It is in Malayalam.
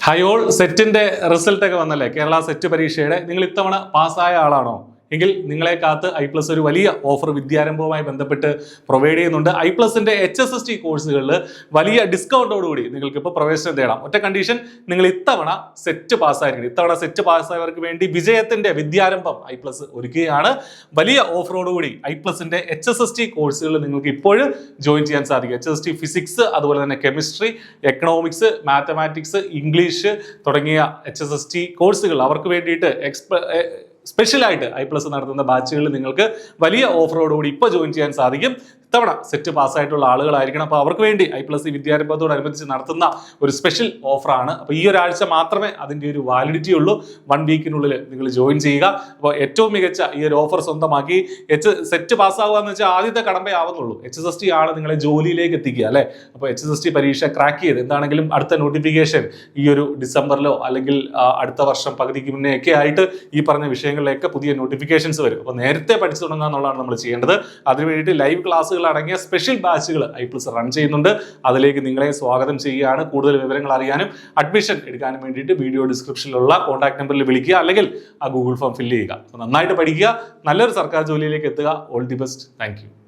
ഹൈ ഓൾ സെറ്റിന്റെ റിസൾട്ട് ഒക്കെ വന്നല്ലേ? കേരള സെറ്റ് പരീക്ഷയുടെ നിങ്ങൾ ഇത്തവണ പാസ്സായ ആളാണോ? എങ്കിൽ നിങ്ങളെ കാത്ത് ഐപ്ലസ് ഒരു വലിയ ഓഫർ വിദ്യാരംഭവുമായി ബന്ധപ്പെട്ട് പ്രൊവൈഡ് ചെയ്യുന്നുണ്ട്. ഐപ്ലസിന്റെ HSST കോഴ്സുകളിൽ വലിയ ഡിസ്കൗണ്ടോടുകൂടി നിങ്ങൾക്ക് ഇപ്പോൾ പ്രവേശനം നേടാം. ഒറ്റ കണ്ടീഷൻ, നിങ്ങൾ ഇത്തവണ സെറ്റ് പാസ്സായിരിക്കണം. ഇത്തവണ സെറ്റ് പാസ്സായവർക്ക് വേണ്ടി വിജയത്തിന്റെ വിദ്യാരംഭം ഐപ്ലസ് ഒരുക്കുകയാണ്. വലിയ ഓഫറോടുകൂടി ഐപ്ലസിന്റെ HSST കോഴ്സുകളിൽ നിങ്ങൾക്ക് ഇപ്പോഴും ജോയിൻ ചെയ്യാൻ സാധിക്കും. HSST ഫിസിക്സ്, അതുപോലെ തന്നെ കെമിസ്ട്രി, എക്കണോമിക്സ്, മാത്തമാറ്റിക്സ്, ഇംഗ്ലീഷ് തുടങ്ങിയ HSST കോഴ്സുകൾ അവർക്ക് വേണ്ടിയിട്ട് സ്പെഷ്യലായിട്ട് ഐപ്ലസ് നടത്തുന്ന ബാച്ചുകളിൽ നിങ്ങൾക്ക് വലിയ ഓഫറോടുകൂടി ഇപ്പോൾ ജോയിൻ ചെയ്യാൻ സാധിക്കും. ഇത്തവണ സെറ്റ് പാസ്സായിട്ടുള്ള ആളുകളായിരിക്കണം. അപ്പോൾ അവർക്ക് വേണ്ടി ഐപ്ലസ് വിദ്യാരംഭത്തോടനുബന്ധിച്ച് നടത്തുന്ന ഒരു സ്പെഷ്യൽ ഓഫറാണ്. അപ്പോൾ ഈ ഒരാഴ്ച മാത്രമേ അതിൻ്റെ ഒരു വാലിഡിറ്റി ഉള്ളൂ. 1 വീക്കിനുള്ളിൽ നിങ്ങൾ ജോയിൻ ചെയ്യുക. അപ്പോൾ ഏറ്റവും മികച്ച ഈ ഒരു ഓഫർ സ്വന്തമാക്കി സെറ്റ് പാസ്സാവുക എന്ന് വെച്ചാൽ ആദ്യത്തെ കടമ്പേ ആവുന്നുള്ളൂ. HSST ആണ് നിങ്ങളെ ജോലിയിലേക്ക് എത്തിക്കുക അല്ലേ? അപ്പോൾ HSST പരീക്ഷ ക്രാക്ക് ചെയ്ത് എന്താണെങ്കിലും അടുത്ത നോട്ടിഫിക്കേഷൻ ഈ ഒരു ഡിസംബറിലോ അല്ലെങ്കിൽ അടുത്ത വർഷം പകുതിക്ക് മുന്നേ ഒക്കെ ആയിട്ട് ഈ പറഞ്ഞ വിഷയങ്ങളിലേക്ക് പുതിയ നോട്ടിഫിക്കേഷൻസ് വരും. അപ്പോൾ നേരത്തെ പഠിച്ചു തുടങ്ങുക എന്നുള്ളതാണ് നമ്മൾ ചെയ്യേണ്ടത്. അതിനു വേണ്ടിയിട്ട് ലൈവ് ക്ലാസ്സുകൾ അടങ്ങിയ സ്പെഷ്യൽ ബാച്ചുകൾ ഐപ്ലസ് റൺ ചെയ്യുന്നുണ്ട്. അതിലേക്ക് നിങ്ങളെ സ്വാഗതം ചെയ്യുകയാണ്. കൂടുതൽ വിവരങ്ങൾ അറിയാനും അഡ്മിഷൻ എടുക്കാനും വേണ്ടിയിട്ട് വീഡിയോ ഡിസ്ക്രിപ്ഷനിലുള്ള കോൺടാക്ട് നമ്പറിൽ വിളിക്കുക, അല്ലെങ്കിൽ ആ ഗൂഗിൾ ഫോം ഫില്ല് ചെയ്യുക. നന്നായിട്ട് പഠിക്കുക, നല്ലൊരു സർക്കാർ ജോലിയിലേക്ക് എത്തുക. All the best. Thank you.